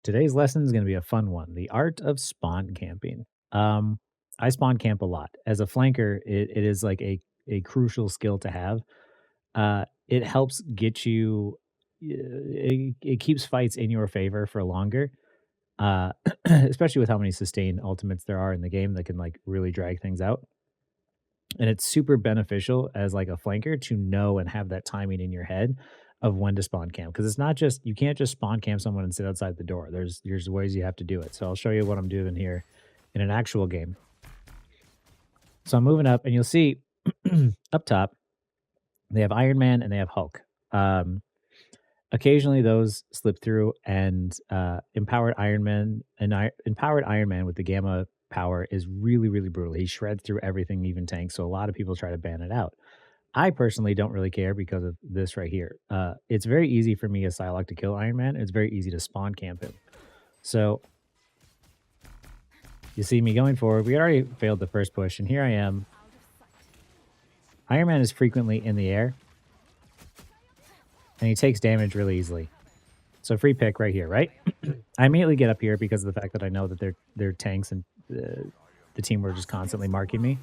Today's lesson is going to be a fun one. The art of spawn camping. I spawn camp a lot. As a flanker, it is like a crucial skill to have. It helps get you, it keeps fights in your favor for longer, uh, especially with how many sustained ultimates there are in the game that can like really drag things out. And it's super beneficial as like a flanker to know and have that timing in your head of when to spawn camp, because it's not just, you can't just spawn camp someone and sit outside the door. There's ways you have to do it. So I'll show you what I'm doing here in an actual game. So I'm moving up and you'll see up top they have Iron Man and they have Hulk. Um, Occasionally those slip through, and empowered Iron Man with the gamma power is really really brutal. He shreds through everything, even tanks. So a lot of people try to ban it out. I personally don't really care because of this right here. It's very easy for me as Psylocke to kill Iron Man. It's very easy to spawn camp him. So you see me going forward. We already failed the first push, and here I am. Iron Man is frequently in the air, and he takes damage really easily. So free pick right here, right? I immediately get up here because of the fact that I know that they're tanks, and the team were just constantly marking me.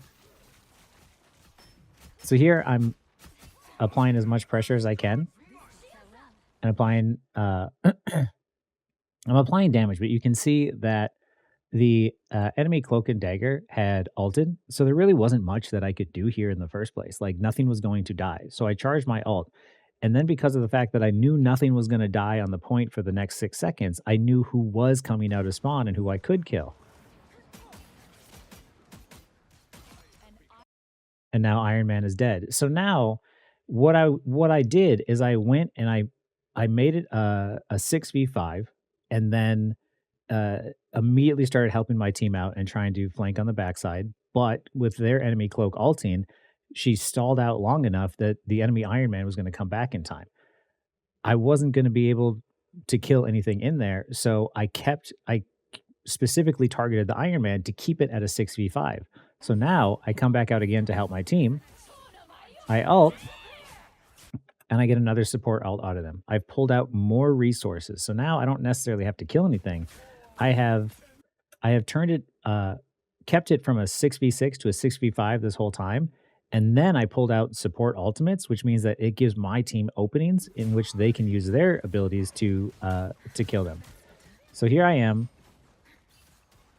So here I'm applying as much pressure as I can, and applying I'm applying damage, but you can see that the enemy Cloak and Dagger had ulted, so there really wasn't much that I could do here in the first place. Like nothing was going to die, so I charged my ult, and then because of the fact that I knew nothing was going to die on the point for the next 6 seconds, I knew who was coming out of spawn and who I could kill. And now Iron Man is dead. So now what I did is I went and I made it a 6v5, and then uh, immediately started helping my team out and trying to flank on the backside. But with their enemy Cloak ulting, she stalled out long enough that the enemy Iron Man was going to come back in time. I wasn't going to be able to kill anything in there, so I specifically targeted the Iron Man to keep it at a 6v5. So now I come back out again to help my team. I ult, and I get another support ult out of them. I've pulled out more resources. So now I don't necessarily have to kill anything. I have turned it kept it from a 6v6 to a 6v5 this whole time. And then I pulled out support ultimates, which means that it gives my team openings in which they can use their abilities to kill them. So here I am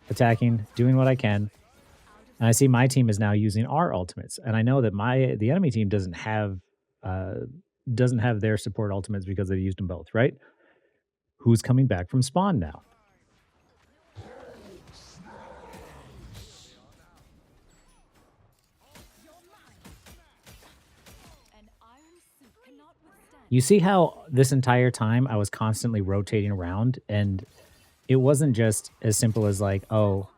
attacking, doing what I can. And I see my team is now using our ultimates. And I know that the enemy team doesn't have their support ultimates because they used them both, right? Who's coming back from spawn now? You see how this entire time I was constantly rotating around, and it wasn't just as simple as like, oh,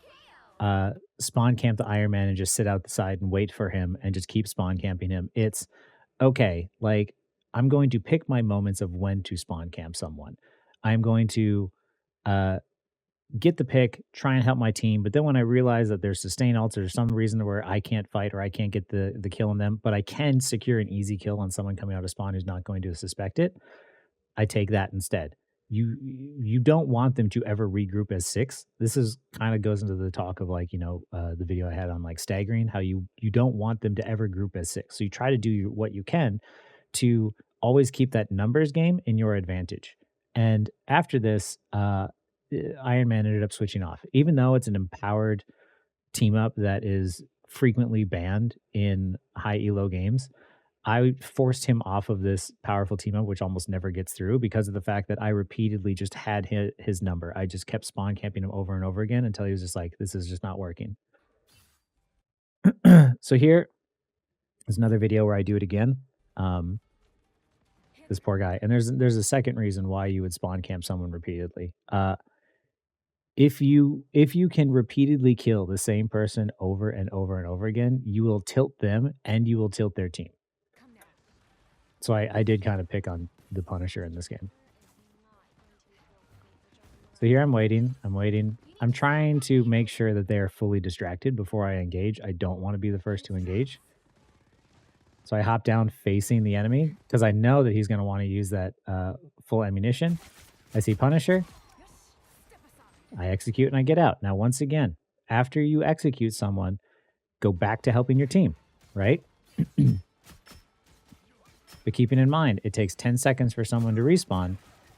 spawn camp the Iron Man and just sit out the side and wait for him and just keep spawn camping him. It's okay, like I'm going to pick my moments of when to spawn camp someone. I'm going to uh get the pick, try and help my team. But then when I realize that there's sustain ults or some reason where I can't fight or I can't get the kill on them, but I can secure an easy kill on someone coming out of spawn who's not going to suspect it, I take that instead. You don't want them to ever regroup as six. This is kind of goes into the talk of like, the video I had on like staggering, how you don't want them to ever group as six. So you try to do what you can to always keep that numbers game in your advantage. And after this, Iron Man ended up switching off, even though it's an empowered team up that is frequently banned in high elo games. I forced him off of this powerful team up, which almost never gets through because of the fact that I repeatedly just had his number. I just kept spawn camping him over and over again until he was just like, this is just not working. So here is another video where I do it again. This poor guy. And there's a second reason why you would spawn camp someone repeatedly. If you can repeatedly kill the same person over and over and over again, you will tilt them and you will tilt their team. So I did kind of pick on the Punisher in this game. So here I'm waiting. I'm trying to make sure that they are fully distracted before I engage. I don't want to be the first to engage. So I hop down facing the enemy because I know that he's going to want to use that full ammunition. I see Punisher. I execute and I get out. Now, once again, after you execute someone, go back to helping your team, right? But keeping in mind, it takes 10 seconds for someone to respawn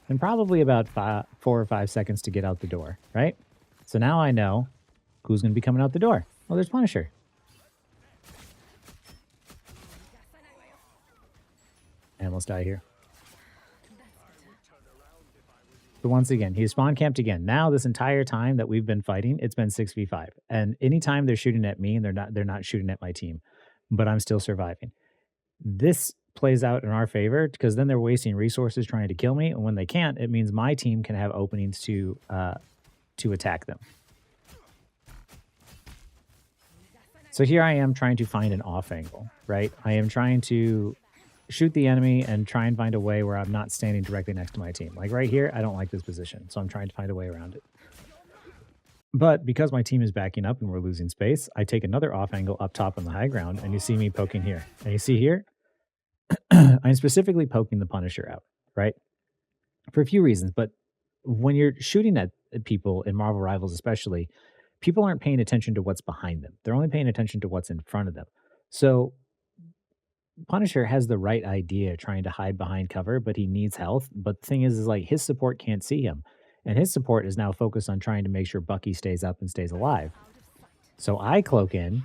and probably about 4 or 5 seconds to get out the door, right? So now I know who's going to be coming out the door. Well, there's Punisher. I almost die here. But once again, he's spawn camped again. Now, this entire time that we've been fighting, it's been 6v5. And anytime they're shooting at me, and they're not shooting at my team, but I'm still surviving. This plays out in our favor because then they're wasting resources trying to kill me, and when they can't, it means my team can have openings to attack them. So here I am trying to find an off angle, right? I am trying to shoot the enemy and try and find a way where I'm not standing directly next to my team. Like right here, I don't like this position, so I'm trying to find a way around it. But because my team is backing up and we're losing space, I take another off angle up top on the high ground, and you see me poking here. And you see here, I'm specifically poking the Punisher out, right? For a few reasons, but when you're shooting at people in Marvel Rivals especially, people aren't paying attention to what's behind them. They're only paying attention to what's in front of them. So Punisher has the right idea trying to hide behind cover, but he needs health. But the thing is like his support can't see him. And his support is now focused on trying to make sure Bucky stays up and stays alive. So I cloak in,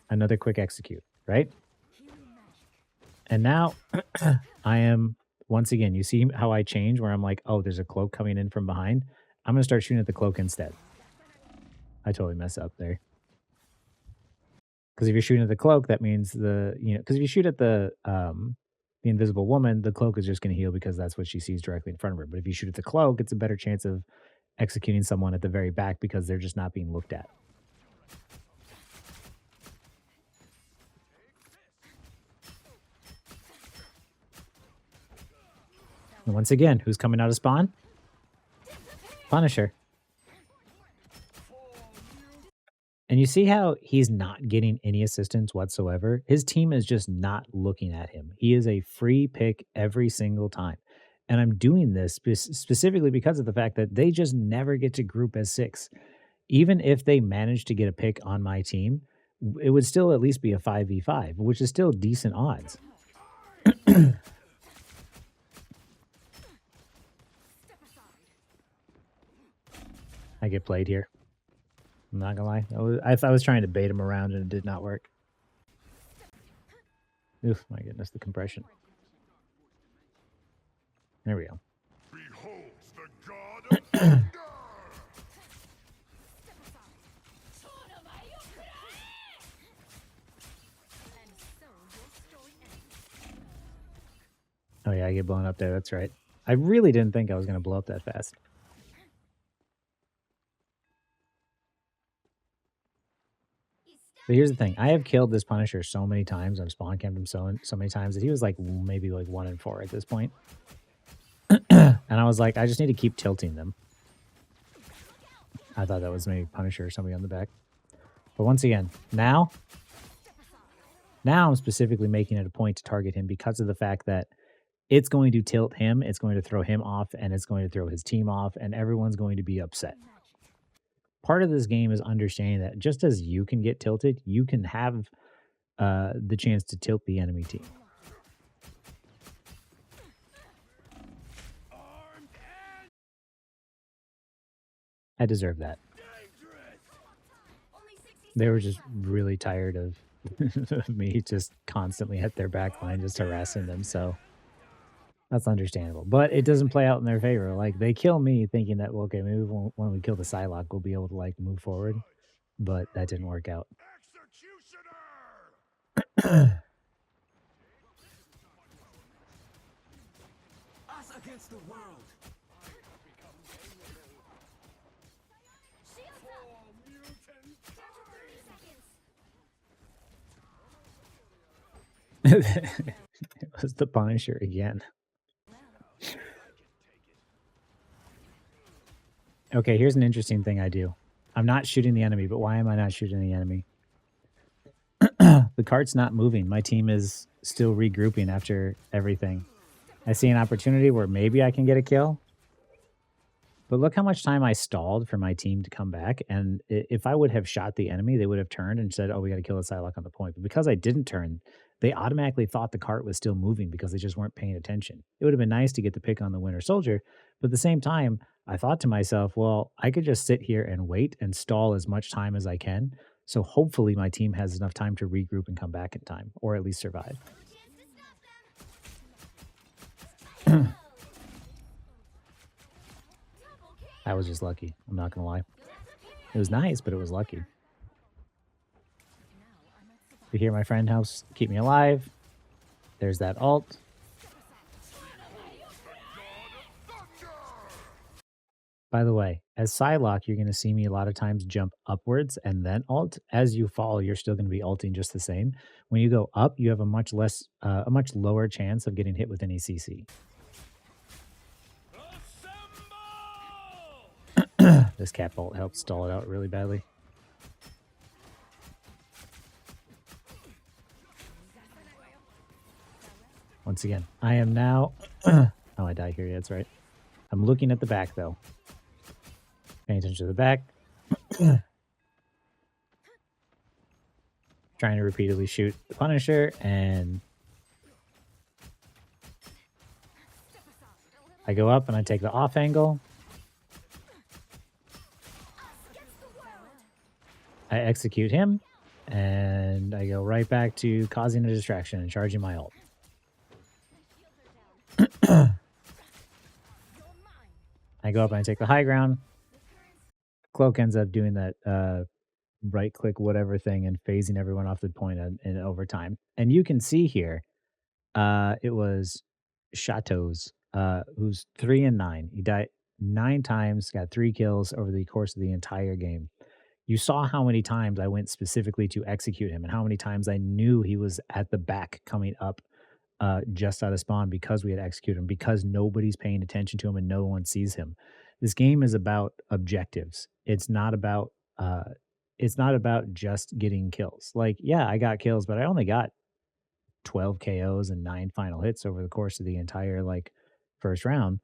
another quick execute, right? And now I am, once again, you see how I change where I'm like, oh, there's a cloak coming in from behind. I'm going to start shooting at the cloak instead. I totally mess up there. Because if you're shooting at the cloak, that means because if you shoot at the invisible woman, the cloak is just going to heal because that's what she sees directly in front of her. But if you shoot at the cloak, it's a better chance of executing someone at the very back because they're just not being looked at. And once again, who's coming out of spawn? Punisher. And you see how he's not getting any assistance whatsoever? His team is just not looking at him. He is a free pick every single time. And I'm doing this specifically because of the fact that they just never get to group as 6. Even if they manage to get a pick on my team, it would still at least be a 5v5, which is still decent odds. I get played here. I'm not gonna lie. I was trying to bait him around and it did not work. Oof, my goodness, the compression. There we go. Oh yeah, I get blown up there. That's right. I really didn't think I was going to blow up that fast. But here's the thing. I have killed this Punisher so many times. I've spawn camped him so many times that he was like maybe like 1 in 4 at this point. And I was like, I just need to keep tilting them. I thought that was maybe Punisher or somebody on the back. But once again, now I'm specifically making it a point to target him because of the fact that it's going to tilt him, it's going to throw him off, and it's going to throw his team off, and everyone's going to be upset. Part of this game is understanding that just as you can get tilted, you can have the chance to tilt the enemy team. I deserve that. They were just really tired of me just constantly at their back line, just harassing them, so that's understandable. But it doesn't play out in their favor. Like, they kill me thinking that, well, okay, maybe when we kill the Psylocke, we'll be able to, like, move forward. But that didn't work out. Us against the world. It was the Punisher again. Okay, here's an interesting thing I do. I'm not shooting the enemy, but why am I not shooting the enemy? The cart's not moving. My team is still regrouping after everything. I see an opportunity where maybe I can get a kill. But look how much time I stalled for my team to come back, and if I would have shot the enemy, they would have turned and said, "Oh, we gotta kill the Psylocke on the point." But because I didn't turn, they automatically thought the cart was still moving because they just weren't paying attention. It would have been nice to get the pick on the Winter Soldier, but at the same time, I thought to myself, "Well, I could just sit here and wait and stall as much time as I can, so hopefully my team has enough time to regroup and come back in time, or at least survive." I was just lucky, I'm not gonna lie. It was nice, but it was lucky. You hear my friend helps keep me alive. There's that alt. By the way, as Psylocke, you're going to see me a lot of times jump upwards and then alt. As you fall, you're still going to be alting just the same. When you go up, you have a much lower chance of getting hit with any CC. This cap ult helped stall it out really badly. Once again, I am now. Oh, I die here. Yeah, that's right. I'm looking at the back though. Paying attention to the back. Trying to repeatedly shoot the Punisher, and I go up and I take the off angle. I execute him, and I go right back to causing a distraction and charging my ult. I go up and I take the high ground. Cloak ends up doing that right click whatever thing and phasing everyone off the point in overtime. And you can see here, it was Chateau's, who's 3 and 9. He died 9 times, got 3 kills over the course of the entire game. You saw how many times I went specifically to execute him and how many times I knew he was at the back coming up just out of spawn because we had executed him, because nobody's paying attention to him and no one sees him. This game is about objectives. Uh, it's not about just getting kills. Like, yeah, I got kills, but I only got 12 KOs and 9 final hits over the course of the entire like first round.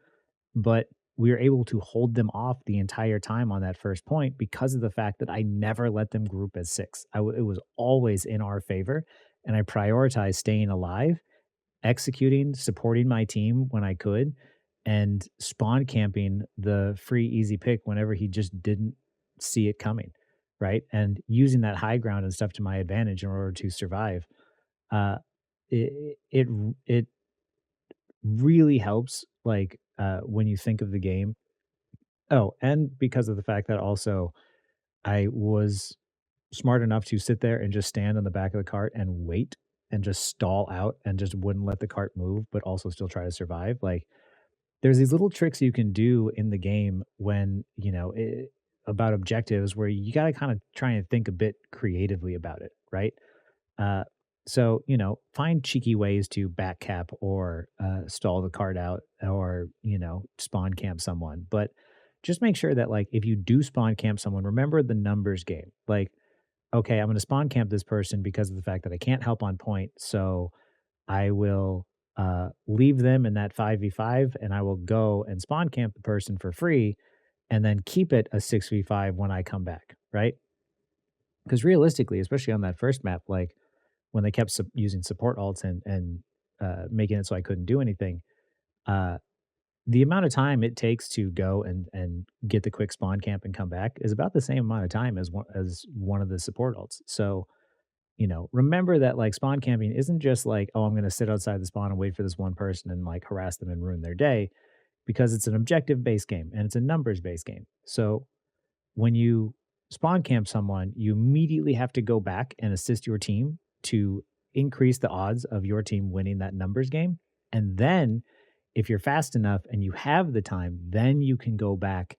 But we were able to hold them off the entire time on that first point because of the fact that I never let them group as six. It was always in our favor, and I prioritized staying alive, executing, supporting my team when I could, and spawn camping the free easy pick whenever he just didn't see it coming, right? And using that high ground and stuff to my advantage in order to survive. Uh, it really helps, like when you think of the game. Oh, and because of the fact that also I was smart enough to sit there and just stand on the back of the cart and wait and just stall out and just wouldn't let the cart move, but also still try to survive. Like, there's these little tricks you can do in the game when, about objectives where you got to kind of try and think a bit creatively about it, right? Uh, so, find cheeky ways to back cap or stall the card out or, spawn camp someone. But just make sure that, like, if you do spawn camp someone, remember the numbers game. Like, okay, I'm going to spawn camp this person because of the fact that I can't help on point. So I will leave them in that 5v5 and I will go and spawn camp the person for free and then keep it a 6v5 when I come back, right? Because realistically, especially on that first map, like when they kept using support alts and making it so I couldn't do anything, uh, the amount of time it takes to go and get the quick spawn camp and come back is about the same amount of time as one of the support alts. So, remember that like spawn camping isn't just like, oh, I'm going to sit outside the spawn and wait for this one person and like harass them and ruin their day, because it's an objective based game and it's a numbers based game. So when you spawn camp someone, you immediately have to go back and assist your team to increase the odds of your team winning that numbers game. And then if you're fast enough and you have the time, then you can go back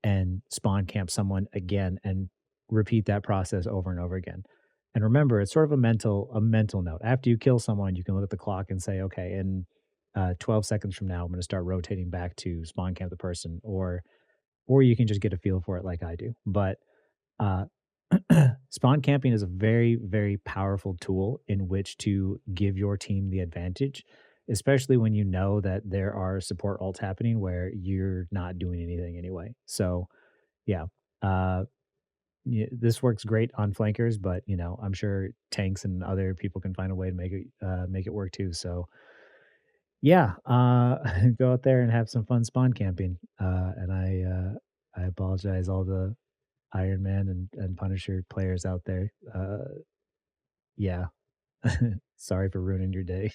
and spawn camp someone again and repeat that process over and over again. And remember, it's sort of a mental note. After you kill someone, you can look at the clock and say, okay, in 12 seconds from now, I'm going to start rotating back to spawn camp the person, or you can just get a feel for it like I do. But uh, spawn camping is a very, very powerful tool in which to give your team the advantage. especially when you know that there are support ults happening where you're not doing anything anyway. So, yeah, uh, this works great on flankers, but, I'm sure tanks and other people can find a way to make it work too. So, yeah, go out there and have some fun spawn camping. And I apologize all the Iron Man and Punisher players out there. Yeah. Sorry for ruining your day.